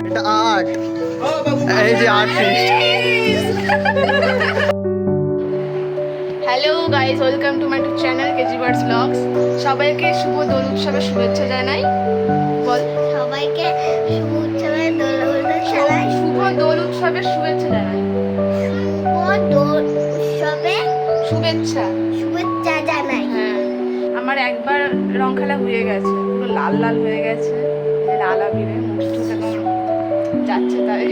এটা আর্ট, এই যে artist. Hello guys, welcome to my to channel KG birds blogs. সবাইকে শুভ দোল উৎসবের শুভেচ্ছা জানাই। বল সবাইকে শুভ উৎসবের শুভ দোল উৎসবের শুভেচ্ছা জানাই। শুভেচ্ছা শুভেচ্ছা জানাই। হ্যাঁ, আমার একবার রং খেলা হয়ে গেছে, পুরো লাল লাল হয়ে গেছে, লাল আবিরে মুখ টুক একদম যাচ্ছে তাই।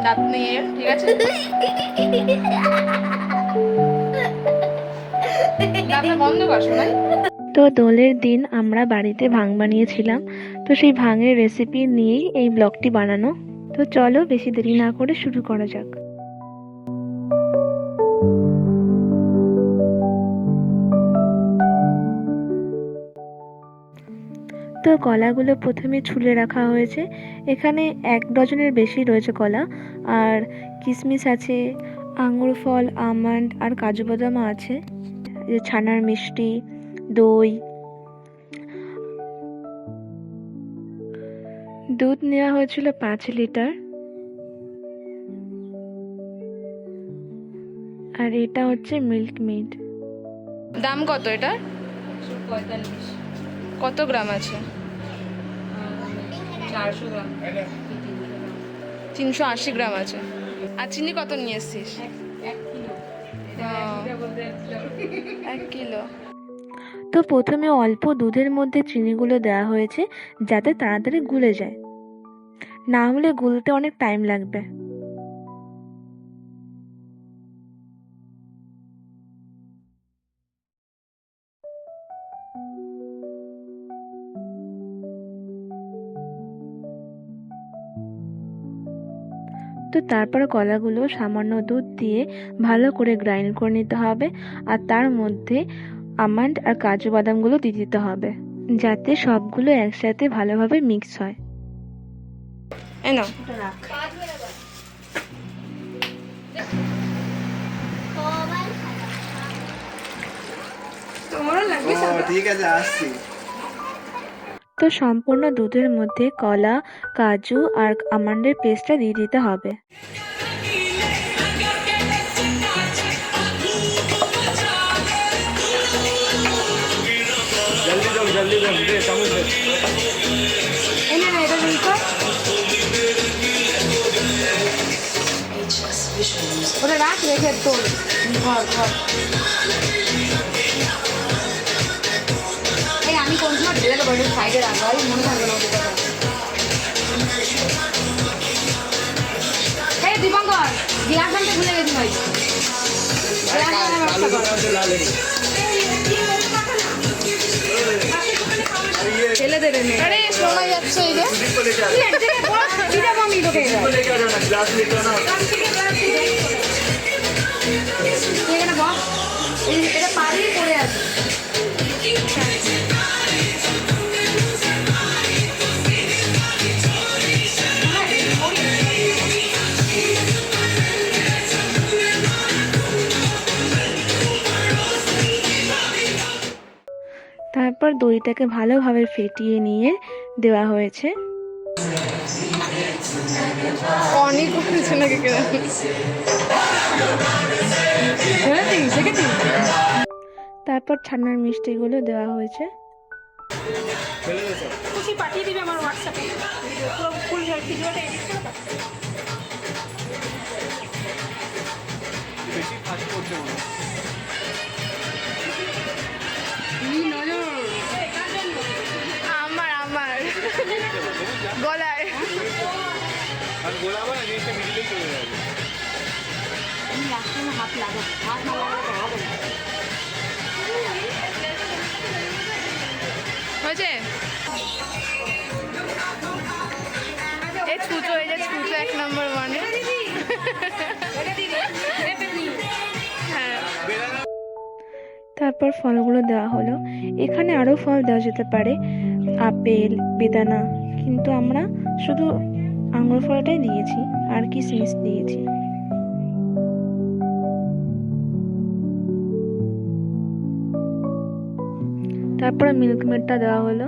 দাঁত নিয়ে ঠিক আছে, দাঁতটা বন্ধ কর শোনাই। তো দোলের দিন আমরা বাড়িতে ভাং বানিয়েছিলাম, তো সেই ভাঙের রেসিপি নিয়েই এই ব্লগটি বানানো। তো চলো বেশি দেরি না করে শুরু করা যাক। তো কলাগুলো প্রথমে ছুলে রাখা হয়েছে। এখানে 1 ডজনের বেশি রয়েছে কলা, আর কিশমিশ আছে, আঙুর ফল, আমন্ড আর কাজু বাদামও আছে, ছানার মিষ্টি, দই, দুধ নেওয়া হয়েছিল 5 লিটার, আর এটা হচ্ছে মিল্ক মেড। দাম কত এটা? 45। কত গ্রাম আছে? 400 গ্রাম, 380 গ্রাম আছে। আর চিনি কত নিয়ে এসছিস? 1 কিলো। তো প্রথমে অল্প দুধের মধ্যে চিনিগুলো দেওয়া হয়েছে যাতে তাড়াতাড়ি গুলে যায়, না হলে গুলতে অনেক টাইম লাগবে। তো তারপর কলাগুলো সামান্য দুধ দিয়ে ভালো করে গ্রাইন্ড করে নিতে হবে, আর তার মধ্যে আমন্ড আর কাজু বাদামগুলো দিয়ে দিতে হবে যাতে সবগুলো একসাথে ভালোভাবে মিক্স হয়। এই নাও। তোমারও লাগবে? ঠিক আছে, আসছি। তো সম্পূর্ণ দুধের মধ্যে কলা, কাজু আর আমন্ডের পেস্টটা দিয়ে দিতে হবে। জলদি দে চামচ দে। এই না এটা দিই তো, ওটা রাখ, রেখে তোর ঘর ঘর। এই আমি কোন সময় ঢেলে দেবো, একটু সাইডে রাখবো, মনে থাকবে না ওদের কথা। এই দীপঙ্কর, গ্লাস আনতে ভুলে গেছি ভাই। গ্লাস আনার ব্যবস্থা কর। ঠেলে দেবে না। আরে শোনা যাচ্ছে এই যে আমি তোকে এখানে বস, এটা পাড়িয়ে পড়ে আছে। তারপর দইটাকে ভালোভাবে ফেটিয়ে নিয়ে দেওয়া হয়েছে। অনেক হয়েছে নাকি তারপর ছানার মিষ্টিগুলো দেওয়া হয়েছে। খুশি পাঠিয়ে দিবে আমার হোয়াটসঅ্যাপে পুরো ফুল ভিডিওটা এডিট করে পাঠিয়ে। বেশি ফাস্ট করতে মনে হয়। আমার আমার গলায় আর গোলা আমার জিনিসটা মিডিলেই চলে যাবে। হাত লাগো, হাত না লাগালে হবে না। হয়েছে এই ছুঁচো, এই যে ছুঁচো 1 নম্বর মানে। হ্যাঁ, তারপর ফলগুলো দেওয়া হলো। এখানে আরও ফল দেওয়া যেতে পারে, আপেল, বেদানা, কিন্তু আমরা শুধু আঙুর ফলটাই দিয়েছি আর কিশমিশ দিয়েছি। তারপরে মিল্ক মেডটা দেওয়া হলো।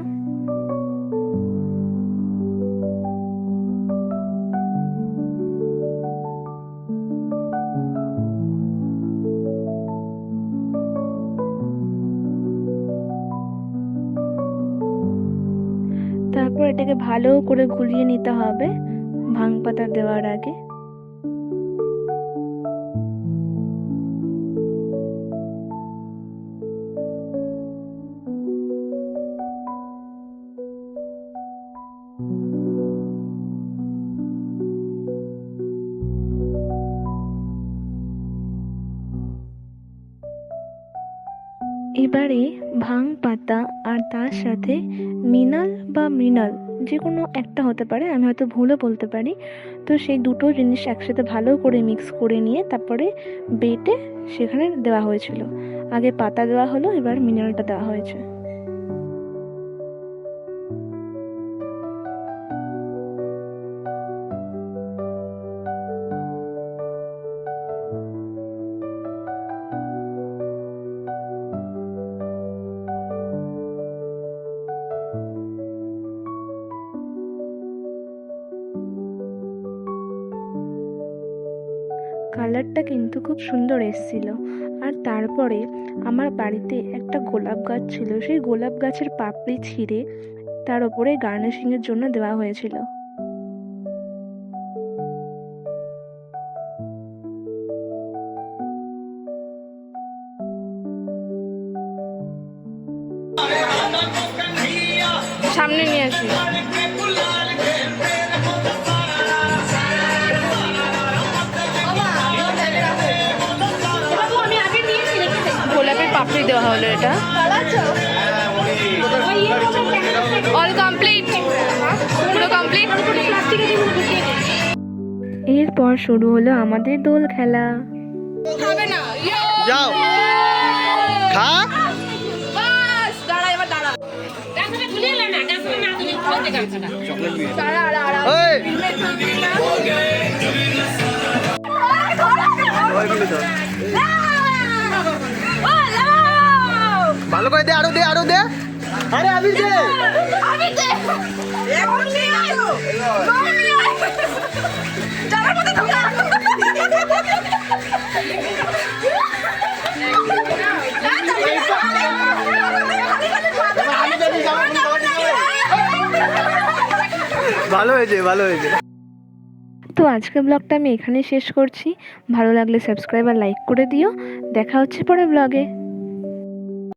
তারপর এটাকে ভালো করে গুলিয়ে নিতে হবে ভাং পাতা দেওয়ার আগে। এবারে ভাং পাতা আর তার সাথে মিনাল বা মৃণাল যে কোনো একটা হতে পারে, আমি হয়তো ভুলও বলতে পারি, তো সেই দুটো জিনিস একসাথে ভালো করে মিক্স করে নিয়ে তারপরে বেটে সেখানে দেওয়া হয়েছিল। আগে পাতা দেওয়া হলো, এবার মিনালটা দেওয়া হয়েছে। কালারটা কিন্তু খুব সুন্দর এসেছিল। আর তারপরে আমার বাড়িতে একটা গোলাপ গাছ ছিল, সেই গোলাপ গাছের পাপড়ি ছিঁড়ে তার উপরে গার্নিশিংয়ের জন্য দেওয়া হয়েছিল। সামনে নিয়ে আসি। গোলাপের পাপড়ি দেওয়া হলো, এটা অল কমপ্লিট, পুরো কমপ্লিট। এরপর শুরু হলো আমাদের দোল খেলা। খাবে না, যাও খা। বাস দাঁড়া, এবার দাঁড়া। দাঁড়া, দাঁড়া, ওই ভালো করে দে, আরো দে, আরো দে। আরে আবির দে। ভালো হয়েছে, ভালো হয়েছে। তো আজকের ব্লগটা আমি এখানেই শেষ করছি। ভালো লাগলে সাবস্ক্রাইব আর লাইক করে দিও। দেখা হচ্ছে পরের ব্লগে।